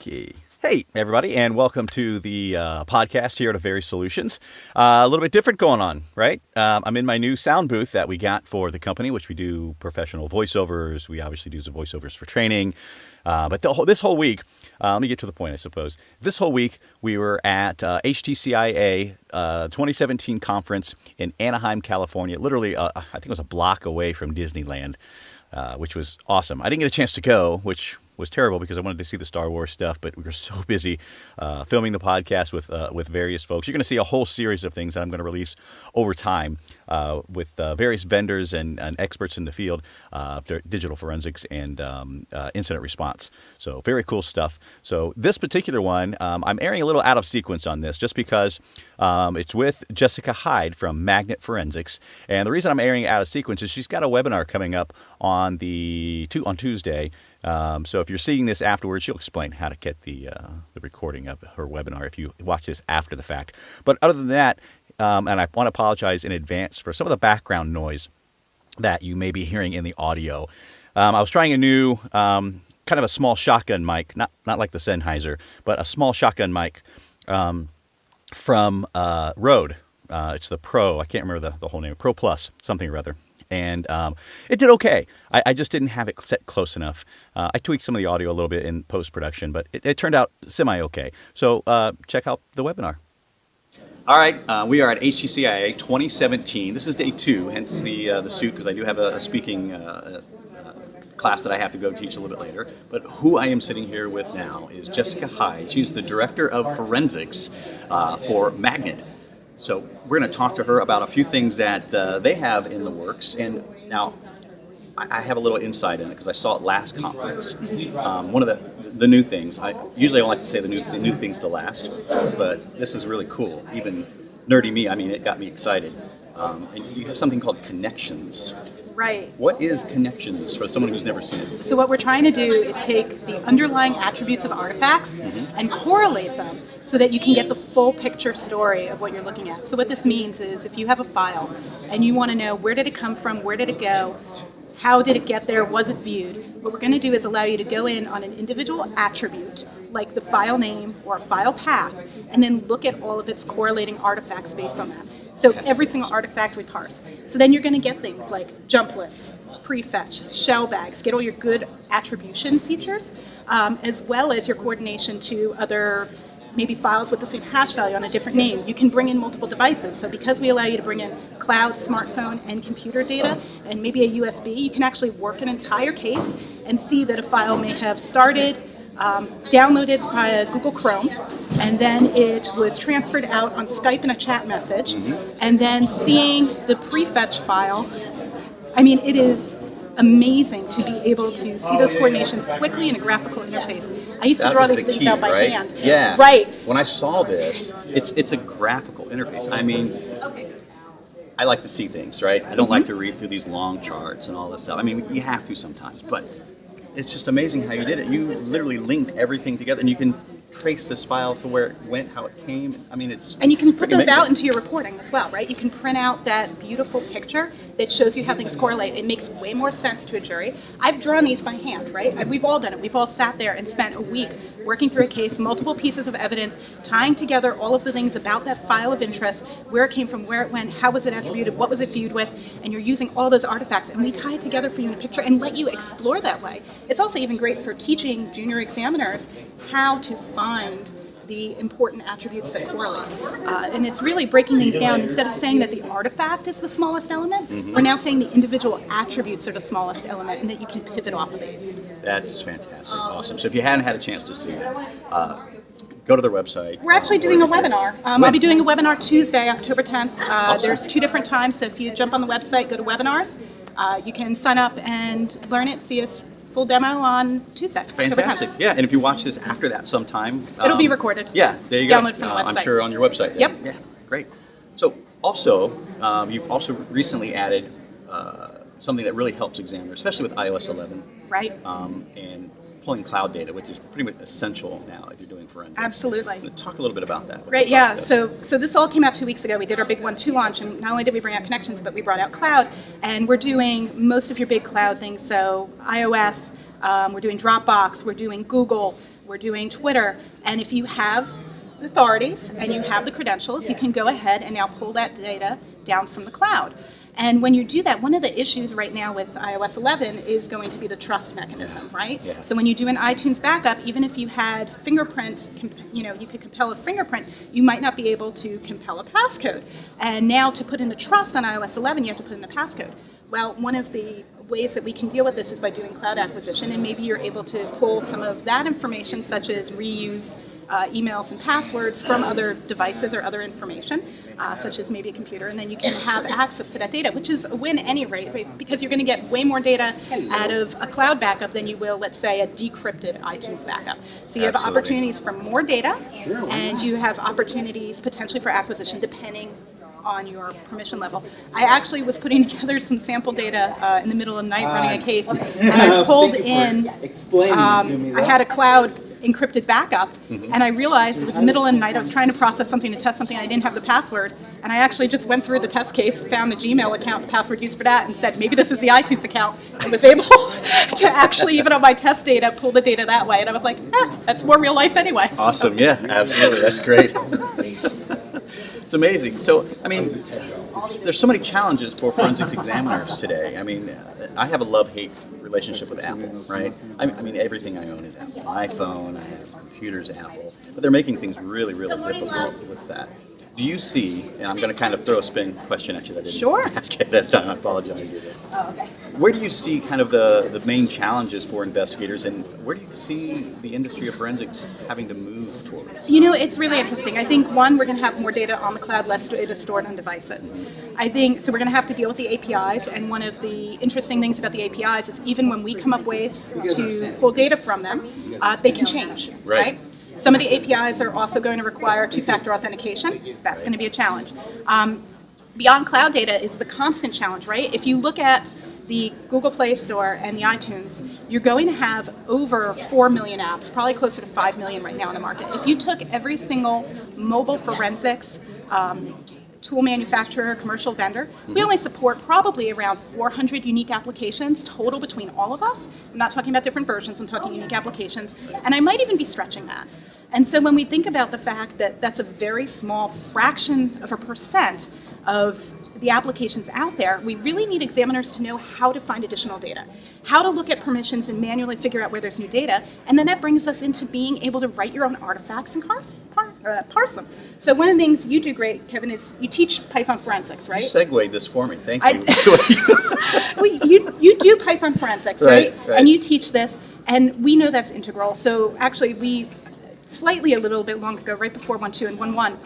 Okay. Hey, everybody, and welcome to the podcast here at AVAIRY Solutions. A little bit different going on, right? I'm in my new sound booth that we got for the company, which we do professional voiceovers. We obviously do some voiceovers for training. But this whole week, let me get to the point, I suppose. This whole week, we were at HTCIA 2017 conference in Anaheim, California. Literally, I think it was a block away from Disneyland, which was awesome. I didn't get a chance to go, which was terrible because I wanted to see the Star Wars stuff, but we were so busy filming the podcast with various folks. You're going to see a whole series of things that I'm going to release over time with various vendors and experts in the field, digital forensics and incident response. So very cool stuff. So this particular one, I'm airing a little out of sequence on this just because it's with Jessica Hyde from Magnet Forensics. And the reason I'm airing it out of sequence is she's got a webinar coming up on Tuesday. So if you're seeing this afterwards, she'll explain how to get the recording of her webinar if you watch this after the fact. But other than that, and I want to apologize in advance for some of the background noise that you may be hearing in the audio. I was trying a new kind of a small shotgun mic, not like the Sennheiser, but a small shotgun mic from Rode. It's the Pro. I can't remember the whole name. Pro Plus, something or other. And it did okay. I just didn't have it set close enough. I tweaked some of the audio a little bit in post-production, but it turned out semi-okay. So check out the webinar. All right, we are at HTCIA 2017. This is day 2, hence the suit, because I do have a speaking class that I have to go teach a little bit later. But who I am sitting here with now is Jessica Hyde. She's the Director of Forensics for Magnet. So we're going to talk to her about a few things that they have in the works. And now I have a little insight in it because I saw it last conference. One of the new things, I usually don't like to say the new things to last, but this is really cool. Even nerdy me, I mean, it got me excited. And you have something called Connections. Right. What is Connections for someone who's never seen it? So what we're trying to do is take the underlying attributes of artifacts and correlate them so that you can get the full picture story of what you're looking at. So what this means is if you have a file and you want to know where did it come from, where did it go, how did it get there, was it viewed, what we're going to do is allow you to go in on an individual attribute like the file name or file path and then look at all of its correlating artifacts based on that. So every single artifact we parse. So then you're going to get things like jump lists, prefetch, shell bags, get all your good attribution features, as well as your coordination to other maybe files with the same hash value on a different name. You can bring in multiple devices. So because we allow you to bring in cloud, smartphone, and computer data, and maybe a USB, you can actually work an entire case and see that a file may have started, downloaded via Google Chrome, and then it was transferred out on Skype in a chat message, and then seeing the prefetch file. I mean, it is amazing to be able to see those coordinations quickly in a graphical interface. I used to draw these things out by hand. Yeah. Right. When I saw this, it's a graphical interface. I mean, I like to see things, right? I don't like to read through these long charts and all this stuff. I mean, you have to sometimes, but it's just amazing how you did it. You literally linked everything together, and you can trace this file to where it went, how it came. I mean, and you can put those amazing. out into your reporting as well, right? You can print out that beautiful picture that shows you how things correlate. It makes way more sense to a jury. I've drawn these by hand, right? We've all done it. We've all sat there and spent a week working through a case, multiple pieces of evidence, tying together all of the things about that file of interest, where it came from, where it went, how was it attributed, what was it viewed with, and you're using all those artifacts, and we tie it together for you in a picture and let you explore that way. It's also even great for teaching junior examiners how to find the important attributes that correlate. And it's really breaking things down. Instead of saying that the artifact is the smallest element, we're now saying the individual attributes are the smallest element and that you can pivot off of these. That's fantastic. Awesome. So if you hadn't had a chance to see it, go to their website. We're actually doing a webinar. I'll be doing a webinar Tuesday, October 10th. Awesome. There's 2 different times, so if you jump on the website, go to webinars, you can sign up and learn it, see us full demo on Tuesday. Fantastic. Yeah, and if you watch this after that sometime. It'll be recorded. Yeah, there you go. Download from the website. I'm sure on your website. Yep. Yeah, great. So also, you've also recently added something that really helps examiners, especially with iOS 11. Right. And pulling cloud data, which is pretty much essential now if you're doing forensics. Absolutely. Talk a little bit about that. Right, yeah. So this all came out 2 weeks ago. We did our big 1.2 launch, and not only did we bring out Connections, but we brought out cloud, and we're doing most of your big cloud things. So iOS, we're doing Dropbox, we're doing Google, we're doing Twitter. And if you have authorities and you have the credentials, you can go ahead and now pull that data down from the cloud. And when you do that, one of the issues right now with iOS 11 is going to be the trust mechanism, right? Yes. So when you do an iTunes backup, even if you had fingerprint, you could compel a fingerprint, you might not be able to compel a passcode. And now to put in a trust on iOS 11, you have to put in a passcode. Well, one of the ways that we can deal with this is by doing cloud acquisition, and maybe you're able to pull some of that information, such as reused emails and passwords from other devices or other information, such as maybe a computer, and then you can have access to that data, which is a win any rate, right? Because you're going to get way more data out of a cloud backup than you will, let's say, a decrypted iTunes backup. So you have opportunities for more data, and you have opportunities potentially for acquisition depending on your permission level. I actually was putting together some sample data in the middle of the night running a case, and I pulled in, I had a cloud encrypted backup, and I realized it was the middle of the night, I was trying to process something to test something, I didn't have the password, and I actually just went through the test case, found the Gmail account, the password used for that, and said, maybe this is the iTunes account, and was able to actually, even on my test data, pull the data that way, and I was like, that's more real life anyway. Awesome, yeah, absolutely, that's great. It's amazing. So, I mean, there's so many challenges for forensics examiners today. I mean, I have a love-hate relationship with Apple, right? I mean, everything I own is Apple. My phone, I have computers, Apple. But they're making things really, really difficult with that. Do you see, and I'm going to kind of throw a spin question at you that I didn't ask ahead of time, I apologize. Oh, okay. Where do you see kind of the main challenges for investigators, and where do you see the industry of forensics having to move towards? You know, it's really interesting. I think, one, we're going to have more data on the cloud, less data stored on devices. I think, so we're going to have to deal with the APIs, and one of the interesting things about the APIs is even when we come up with ways to pull data from them, they can change, right? Some of the APIs are also going to require two-factor authentication. That's going to be a challenge. Beyond cloud data is the constant challenge, right? If you look at the Google Play Store and the iTunes, you're going to have over 4 million apps, probably closer to 5 million right now in the market. If you took every single mobile forensics tool manufacturer, commercial vendor, we only support probably around 400 unique applications total between all of us. I'm not talking about different versions, I'm talking unique applications, and I might even be stretching that. And so when we think about the fact that that's a very small fraction of a percent of the applications out there, we really need examiners to know how to find additional data, how to look at permissions and manually figure out where there's new data, and then that brings us into being able to write your own artifacts and parse them. So one of the things you do great, Kevin, is you teach Python forensics, right? You segued this for me, thank you. Well, you do Python forensics, right? And you teach this, and we know that's integral. So actually we, slightly a little bit long ago, right before 1.2 and 1.1,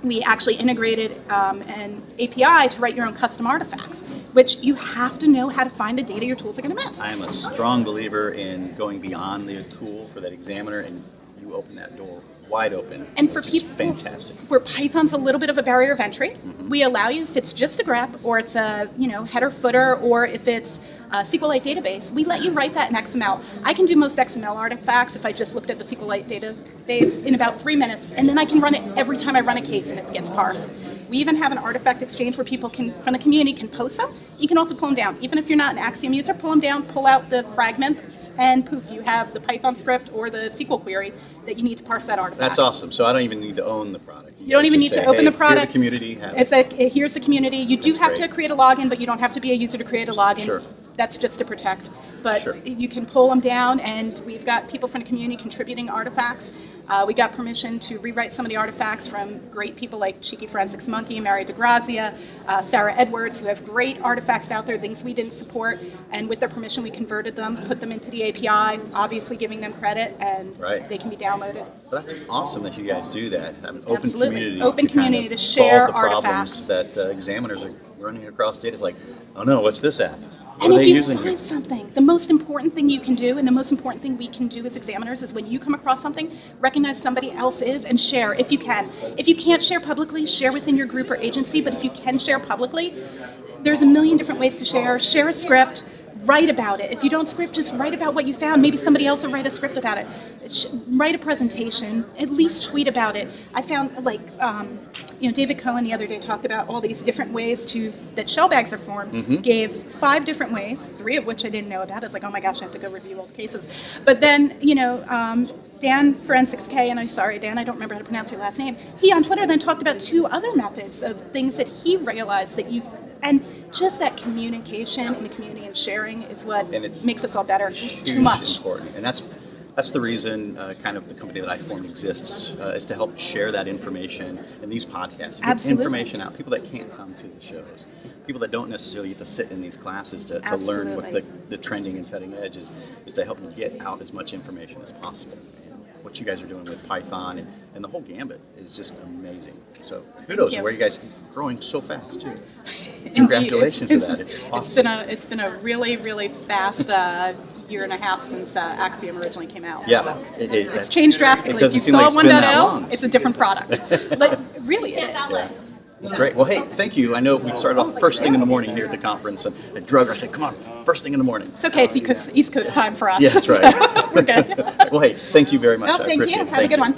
we actually integrated an API to write your own custom artifacts, which you have to know how to find the data your tools are going to miss. I am a strong believer in going beyond the tool for that examiner, and you open that door wide open. And for people fantastic. Where Python's a little bit of a barrier of entry, we allow you, if it's just a grep, or it's a header footer, or if it's a SQLite database, we let you write that in XML. I can do most XML artifacts if I just looked at the SQLite database in about 3 minutes, and then I can run it every time I run a case and it gets parsed. We even have an artifact exchange where people from the community can post them. You can also pull them down. Even if you're not an Axiom user, pull them down, pull out the fragments, and poof, you have the Python script or the SQL query that you need to parse that artifact. That's awesome. So I don't even need to own the product. You don't even need to open the product. Here's the community. Here's the community. You do have to create a login, but you don't have to be a user to create a login. Sure. That's just to protect. But you can pull them down, and we've got people from the community contributing artifacts. We got permission to rewrite some of the artifacts from great people like Cheeky Forensics Monkey, Mario DeGrazia, Sarah Edwards, who have great artifacts out there, things we didn't support, and with their permission we converted them, put them into the API, obviously giving them credit, and they can be downloaded. Well, that's awesome that you guys do that. Have an open community. Open community to share artifacts. Solve the problems that examiners are running across data. It's like, oh no, what's this app? And if you find something, the most important thing you can do, and the most important thing we can do as examiners, is when you come across something, recognize somebody else is and share if you can. If you can't share publicly, share within your group or agency, but if you can share publicly, there's a million different ways to share. Share a script, write about it. If you don't script, just write about what you found. Maybe somebody else will write a script about it. Write a presentation, at least tweet about it. I found, David Cohen the other day talked about all these different ways that shell bags are formed, gave 5 different ways, 3 of which I didn't know about. I was like, oh my gosh, I have to go review all the cases. But then, Dan Forensics K, and I'm sorry, Dan, I don't remember how to pronounce your last name. He on Twitter then talked about 2 other methods of things that he realized that you, and just that communication in the community and sharing is what makes us all better. There's too much. Important, and that's the reason kind of the company that I formed exists, is to help share that information in these podcasts, get information out. People that can't come to the shows, people that don't necessarily get to sit in these classes to learn what the trending and cutting edge is to help get out as much information as possible. What you guys are doing with Python and the whole gambit is just amazing. So kudos to where you guys are growing so fast too. Congratulations to that. It's awesome. It's been a really, really fast year and a half since Axiom originally came out. Yeah, so it's changed drastically. It doesn't if you seem saw like it's been that 1.0, long. it's a different product. Like, really, it is. Yeah. Great. Well, hey, thank you. I know we started off first thing in the morning here at the conference, and I drug her. I said, come on, first thing in the morning. It's okay. It's East Coast time for us. Yeah, that's right. So we're good. Well, hey, thank you very much. Oh, thank you. It. Have a good one.